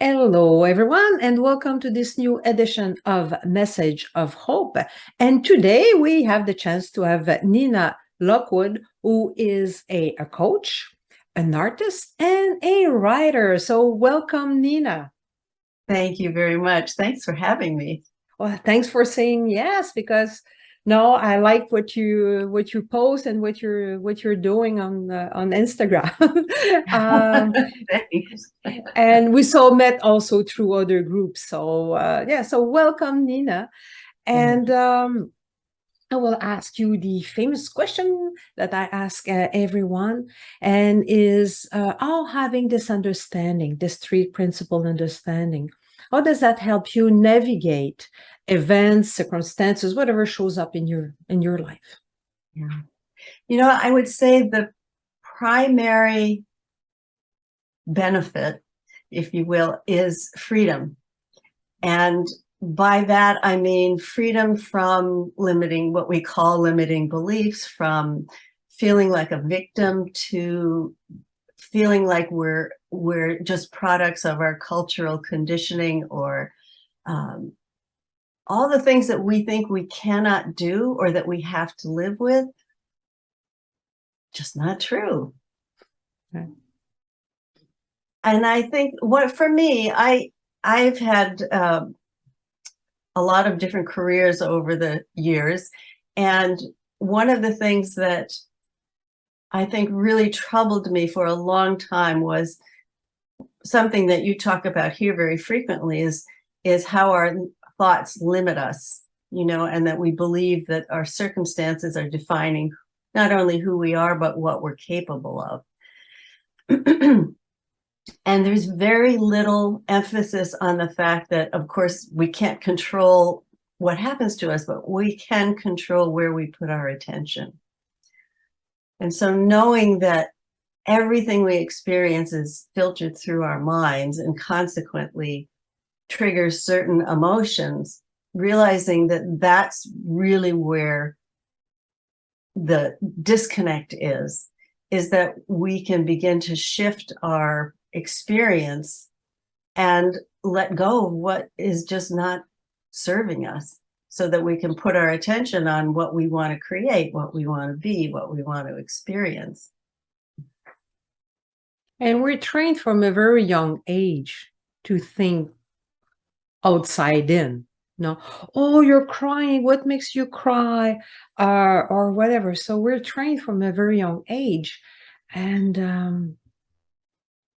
Hello, everyone, and welcome to this new edition of Message of Hope. And today we have the chance to have Nina Lockwood, who is a coach, an artist, and a writer. So, welcome, Nina. Thank you very much. Thanks for having me. Well, thanks for saying yes, because no, I like what you post and what you're doing on Instagram. um, Thanks. and we so met also through other groups. So yeah, so welcome, Nina. Thank And you. I will ask you the famous question that I ask everyone, and is all having this understanding, this three principle understanding. How does that help you navigate events, circumstances, whatever shows up in your life? Yeah. I would say the primary benefit, if you will, is freedom. And by that, I mean freedom from what we call limiting beliefs, from feeling like a victim to feeling like we're just products of our cultural conditioning, or um, all the things that we think we cannot do or that we have to live with. Just not true. Okay. And I think what for me, I've had a lot of different careers over the years, and one of the things that I think really troubled me for a long time was something that you talk about here very frequently, is how our thoughts limit us, and that we believe that our circumstances are defining not only who we are, but what we're capable of. And there's very little emphasis on the fact that, of course, we can't control what happens to us, but we can control where we put our attention. And so knowing that everything we experience is filtered through our minds and consequently triggers certain emotions, realizing that that's really where the disconnect is that we can begin to shift our experience and let go of what is just not serving us, so that we can put our attention on what we want to create, what we want to be, what we want to experience. And we're trained from a very young age to think outside in. No, oh, you're crying. What makes you cry? Or whatever. So we're trained from a very young age. And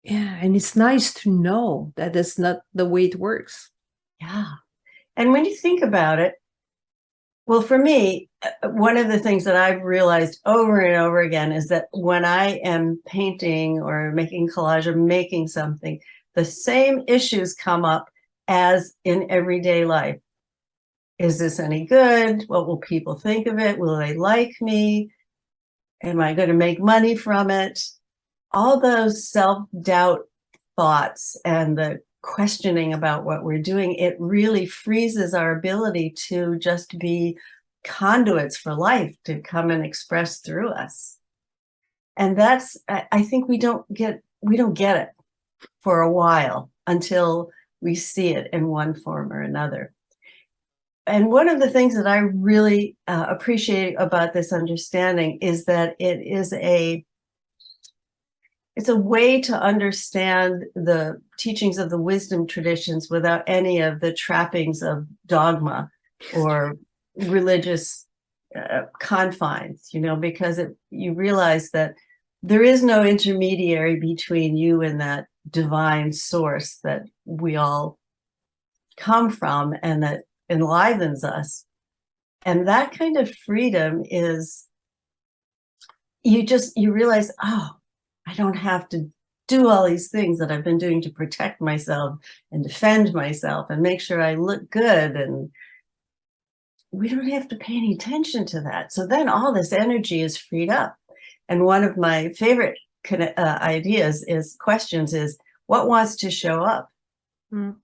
yeah, and it's nice to know that it's not the way it works. Yeah. And when you think about it, well, for me, one of the things that I've realized over and over again is that when I am painting or making collage or making something, the same issues come up as in everyday life. Is this any good? What will people think of it? Will they like me? Am I going to make money from it? All those self-doubt thoughts and the questioning about what we're doing, it really freezes our ability to just be conduits for life to come and express through us. And that's, I think we don't get it for a while until we see it in one form or another. And one of the things that I really appreciate about this understanding is that it's a way to understand the teachings of the wisdom traditions without any of the trappings of dogma or religious confines, because you realize that there is no intermediary between you and that divine source that we all come from and that enlivens us. And that kind of freedom is, you realize, oh, I don't have to do all these things that I've been doing to protect myself and defend myself and make sure I look good. And we don't have to pay any attention to that. So then all this energy is freed up. And one of my favorite questions is, what wants to show up? Mm.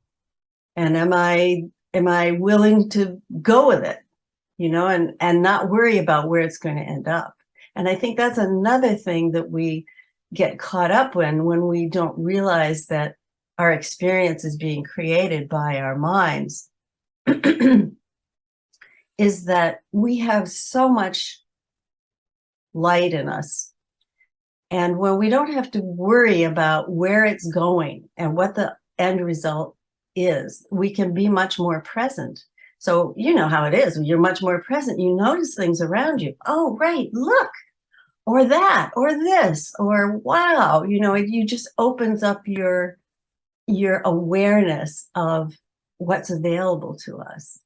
And am I willing to go with it, and not worry about where it's going to end up? And I think that's another thing that we get caught up when we don't realize that our experience is being created by our minds, is that we have so much light in us. And when we don't have to worry about where it's going and what the end result is, we can be much more present. So you know how it is. When you're much more present, you notice things around you. Oh, right, look, or that, or this, or wow. You know, it just opens up your awareness of what's available to us,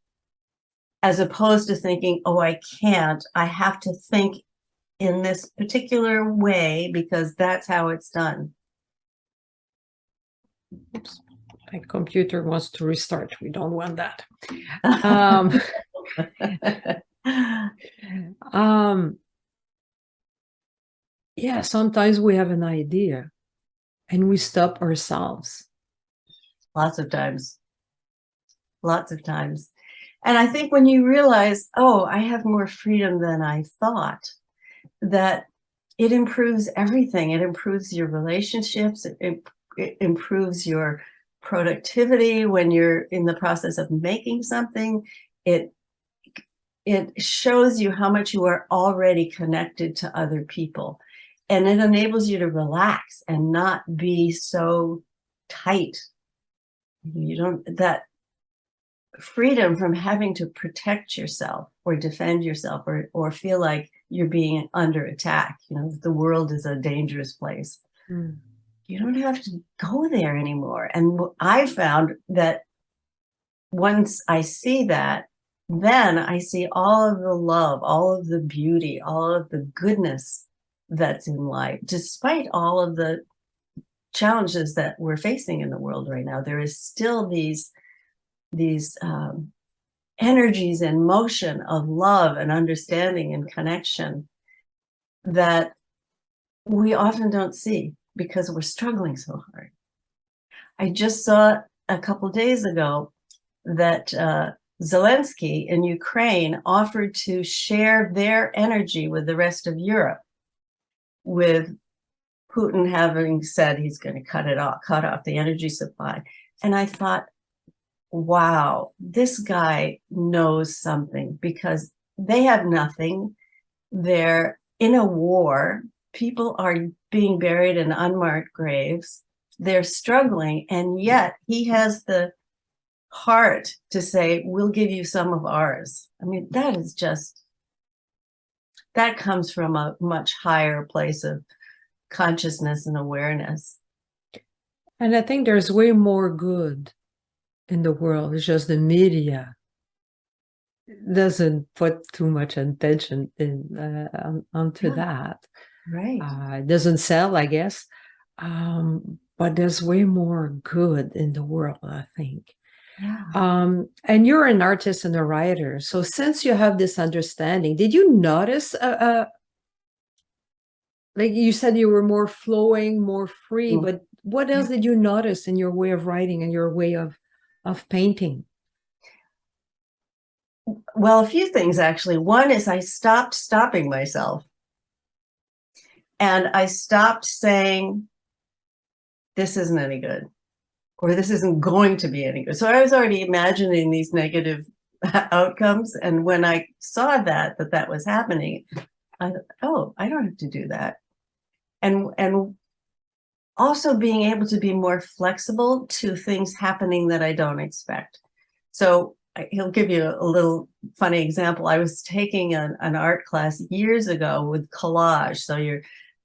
as opposed to thinking, oh, I can't, I have to think in this particular way because that's how it's done. Oops, my computer wants to restart. We don't want that. Yeah, sometimes we have an idea and we stop ourselves. Lots of times. Lots of times. And I think when you realize, oh, I have more freedom than I thought, that it improves everything. It improves your relationships. It improves your productivity when you're in the process of making something. It shows you how much you are already connected to other people. And it enables you to relax and not be so tight. You don't, that freedom from having to protect yourself or defend yourself or feel like you're being under attack. You know, the world is a dangerous place. Mm. You don't have to go there anymore. And I found that once I see that, then I see all of the love, all of the beauty, all of the goodness that's in life, despite all of the challenges that we're facing in the world right now. There is still these energies and motion of love and understanding and connection that we often don't see because we're struggling so hard. I just saw a couple of days ago that Zelensky in Ukraine offered to share their energy with the rest of Europe, with Putin having said he's going to cut off the energy supply. And I thought, wow, this guy knows something, because they have nothing. They're in a war. People are being buried in unmarked graves. They're struggling. And yet he has the heart to say, we'll give you some of ours. I mean, that is just, that comes from a much higher place of consciousness and awareness. And I think there's way more good in the world. It's just the media doesn't put too much attention onto that. Right. It doesn't sell, I guess. But there's way more good in the world, I think. Yeah. And you're an artist and a writer. So since you have this understanding, did you notice, like you said, you were more flowing, more free, but what else did you notice in your way of writing and your way of painting? Well, a few things, actually. One is I stopped stopping myself. And I stopped saying, this isn't any good, or this isn't going to be any good. So I was already imagining these negative outcomes. And when I saw that was happening, I thought, oh, I don't have to do that. And also being able to be more flexible to things happening that I don't expect. So he'll give you a little funny example. I was taking an art class years ago with collage. So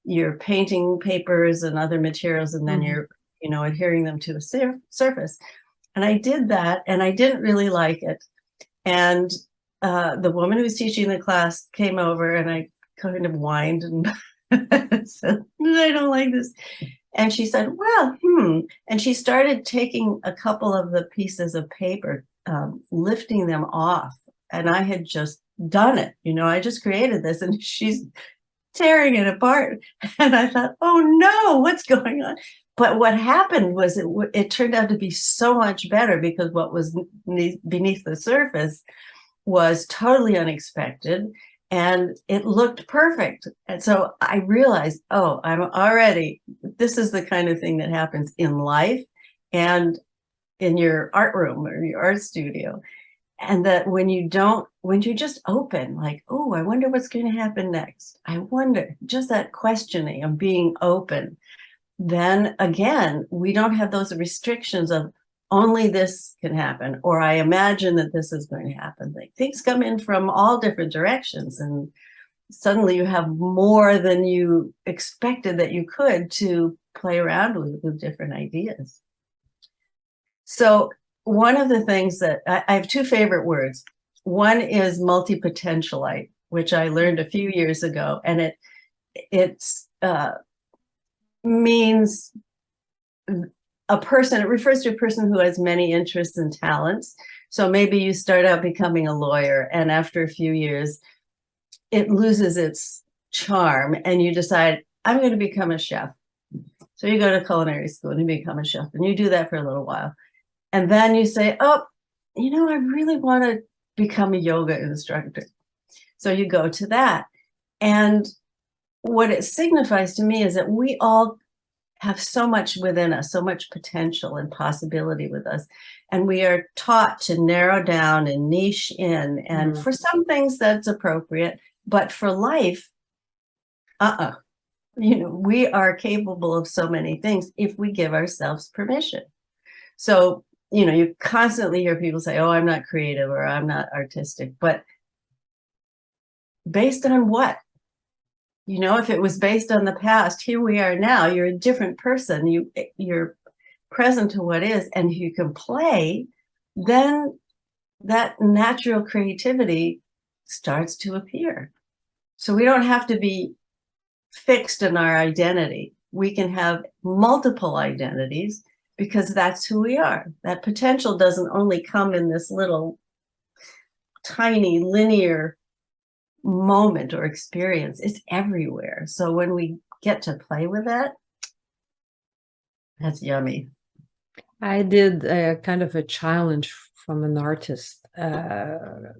you're painting papers and other materials, and then you're, adhering them to a surface. And I did that, and I didn't really like it. And the woman who was teaching the class came over, and I kind of whined and said, I don't like this. And she said, well, And she started taking a couple of the pieces of paper, lifting them off. And I had just done it. I just created this, and she's tearing it apart. And I thought, oh no, what's going on? But what happened was it turned out to be so much better, because what was beneath the surface was totally unexpected, and it looked perfect. And so I realized, oh, this is the kind of thing that happens in life and in your art room or your art studio. And that when you just open, like, oh, I wonder what's going to happen next. I wonder, just that questioning of being open. Then again, we don't have those restrictions of only this can happen, or I imagine that this is going to happen. Like, things come in from all different directions, and suddenly you have more than you expected that you could to play around with different ideas. So one of the things that I have two favorite words. One is multipotentialite, which I learned a few years ago, and it means a person. It refers to a person who has many interests and talents. So maybe you start out becoming a lawyer, and after a few years, it loses its charm, and you decide, I'm going to become a chef. So you go to culinary school and you become a chef, and you do that for a little while. And then you say, oh, I really want to become a yoga instructor. So you go to that. And what it signifies to me is that we all have so much within us, so much potential and possibility with us. And we are taught to narrow down and niche in. And for some things that's appropriate, but for life, we are capable of so many things if we give ourselves permission. So, you constantly hear people say, oh, I'm not creative or I'm not artistic, but based on what? If it was based on the past, here we are now, you're a different person, you're present to what is, and if you can play, then that natural creativity starts to appear. So we don't have to be fixed in our identity. We can have multiple identities because that's who we are. That potential doesn't only come in this little tiny linear moment or experience. It's everywhere. So when we get to play with that, that's yummy. I did a kind of a challenge from an artist, and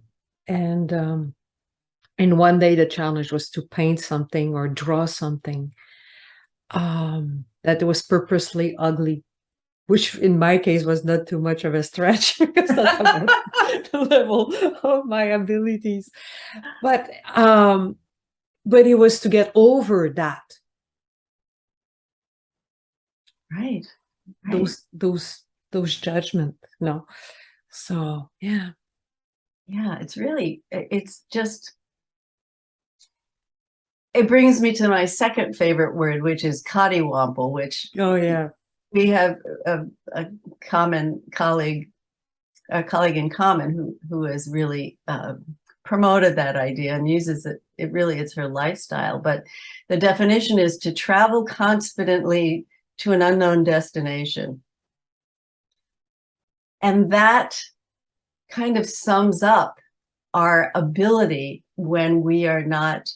one day the challenge was to paint something or draw something that was purposely ugly, which in my case was not too much of a stretch because that's about the level of my abilities. But it was to get over that. Right. Those judgment. No. So yeah. Yeah, it brings me to my second favorite word, which is cottywomple, which we have a common colleague, a colleague in common who has really promoted that idea and uses it. It's her lifestyle. But the definition is to travel confidently to an unknown destination. And that kind of sums up our ability when we are not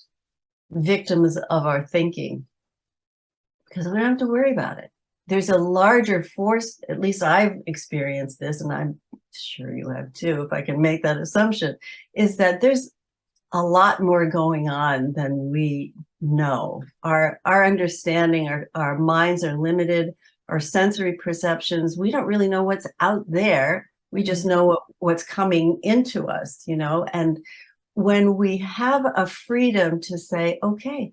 victims of our thinking, because we don't have to worry about it. There's a larger force, at least I've experienced this, and I'm sure you have too, if I can make that assumption, is that there's a lot more going on than we know. Our understanding, our minds are limited, our sensory perceptions, we don't really know what's out there. We just know what's coming into us, and when we have a freedom to say, okay,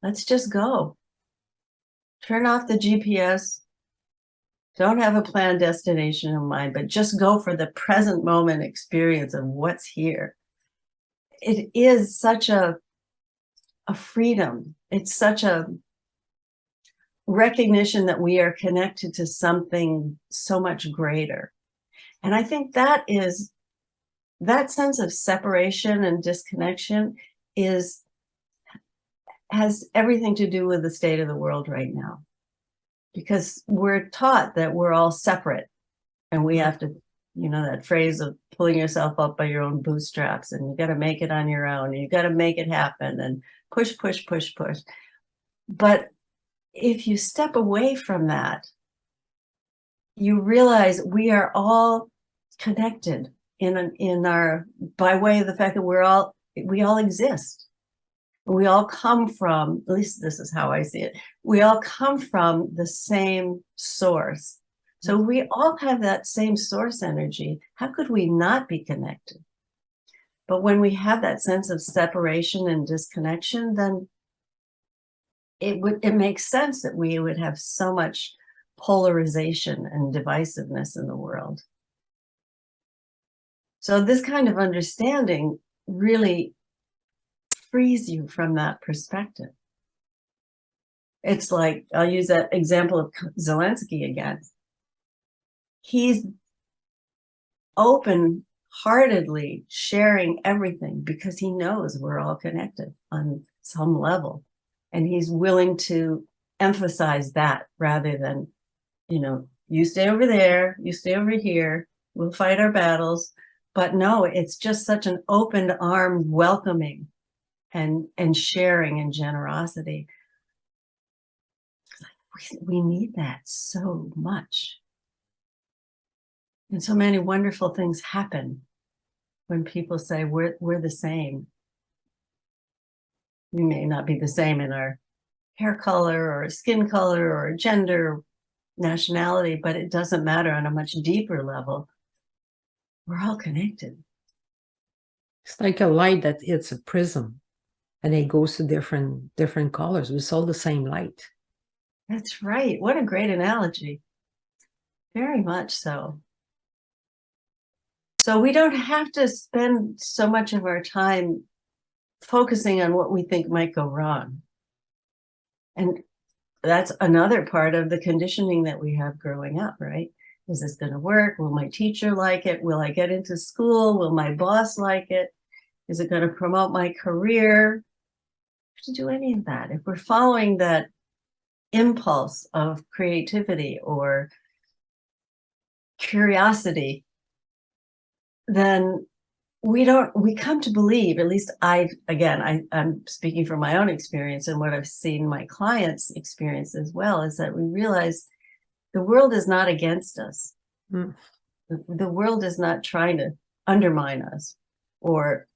let's just go. Turn off the GPS. Don't have a planned destination in mind, but just go for the present moment experience of what's here. It is such a freedom. It's such a recognition that we are connected to something so much greater. And I think that sense of separation and disconnection has everything to do with the state of the world right now, because we're taught that we're all separate, and we have to, that phrase of pulling yourself up by your own bootstraps, and you got to make it on your own, and you got to make it happen, and push. But if you step away from that, you realize we are all connected by way of the fact that we all exist. We all come from, at least this is how I see it, we all come from the same source. So we all have that same source energy. How could we not be connected? But when we have that sense of separation and disconnection, then it makes sense that we would have so much polarization and divisiveness in the world. So this kind of understanding really frees you from that perspective. It's like, I'll use that example of Zelensky again. He's open-heartedly sharing everything because he knows we're all connected on some level. And he's willing to emphasize that rather than, you stay over there, you stay over here, we'll fight our battles. But no, it's just such an open arm welcoming and sharing and generosity. We need that so much. And so many wonderful things happen when people say we're the same. We may not be the same in our hair color or skin color or gender, nationality, but it doesn't matter on a much deeper level. We're all connected. It's like a light that hits a prism and it goes to different colors. It's all the same light. That's right. What a great analogy. Very much so. So we don't have to spend so much of our time focusing on what we think might go wrong. And that's another part of the conditioning that we have growing up, right? Is this going to work? Will my teacher like it? Will I get into school? Will my boss like it? Is it going to promote my career? To do any of that. If we're following that impulse of creativity or curiosity, then we come to believe, at least I'm speaking from my own experience and what I've seen my clients experience as well, is that we realize the world is not against us. Mm. The world is not trying to undermine us or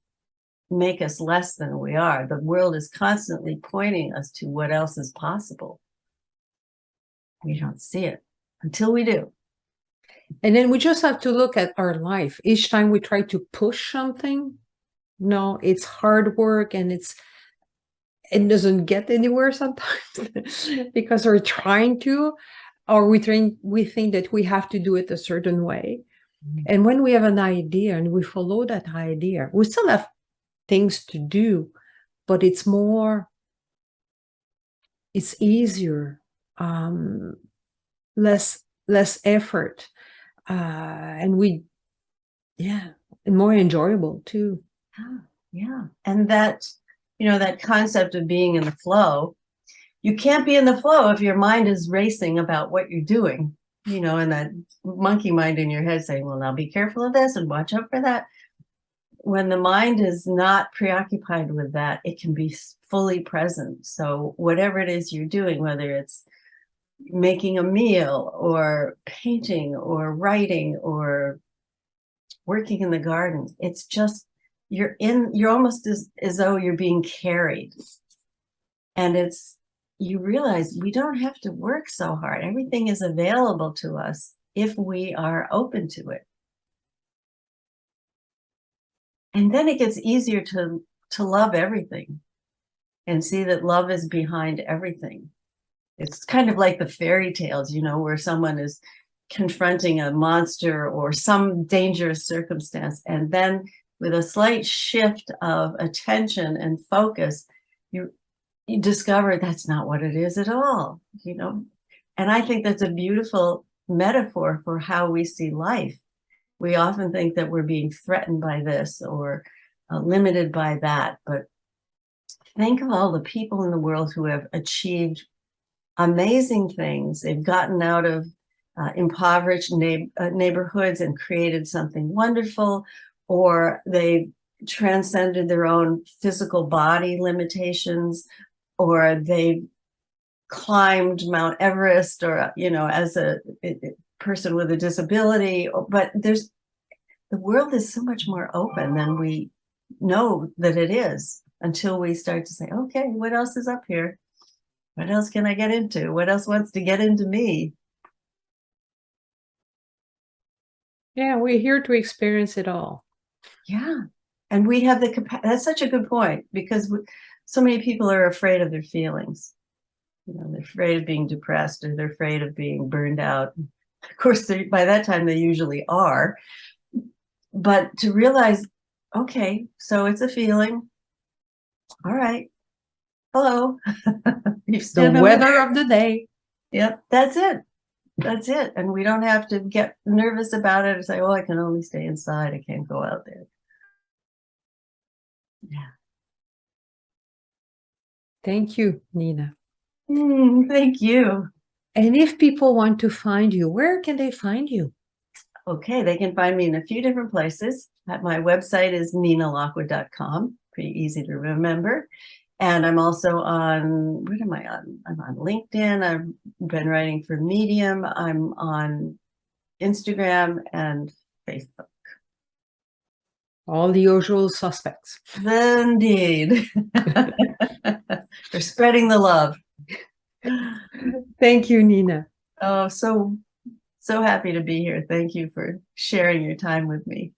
make us less than we are. The world is constantly pointing us to what else is possible. We don't see it until we do. And then we just have to look at our life. Each time we try to push something, no, it's hard work and it doesn't get anywhere sometimes because we're trying to, or we think that we have to do it a certain way. And when we have an idea and we follow that idea, we still have things to do, but it's easier, less effort, and more enjoyable too. Yeah. And that concept of being in the flow, you can't be in the flow if your mind is racing about what you're doing, and that monkey mind in your head saying, well, now be careful of this and watch out for that. When the mind is not preoccupied with that, it can be fully present. So whatever it is you're doing, whether it's making a meal or painting or writing or working in the garden, it's just, you're almost as though you're being carried. And you realize we don't have to work so hard. Everything is available to us if we are open to it. And then it gets easier to love everything and see that love is behind everything. It's kind of like the fairy tales, where someone is confronting a monster or some dangerous circumstance. And then with a slight shift of attention and focus, you discover that's not what it is at all, And I think that's a beautiful metaphor for how we see life. We often think that we're being threatened by this or limited by that. But think of all the people in the world who have achieved amazing things. They've gotten out of impoverished neighborhoods and created something wonderful, or they've transcended their own physical body limitations, or they've climbed Mount Everest, or, as a person with a disability. But the world is so much more open than we know that it is until we start to say, okay, what else is up here? What else can I get into? What else wants to get into me? Yeah, we're here to experience it all. Yeah. And we have the capacity. That's such a good point, because so many people are afraid of their feelings. They're afraid of being depressed, or they're afraid of being burned out. Of course, by that time they usually are. But to realize, okay, so it's a feeling. All right. Hello. You The stand over weather there. of the day. Yep, that's it. That's it. And we don't have to get nervous about it and say, oh, I can only stay inside. I can't go out there. Yeah. Thank you, Nina. Thank you. And if people want to find you, where can they find you? Okay, they can find me in a few different places. My website is ninalockwood.com. Pretty easy to remember. And I'm also on, what am I on? I'm on LinkedIn. I've been writing for Medium. I'm on Instagram and Facebook. All the usual suspects. Indeed. They're spreading the love. Thank you, Nina. Oh, so happy to be here. Thank you for sharing your time with me.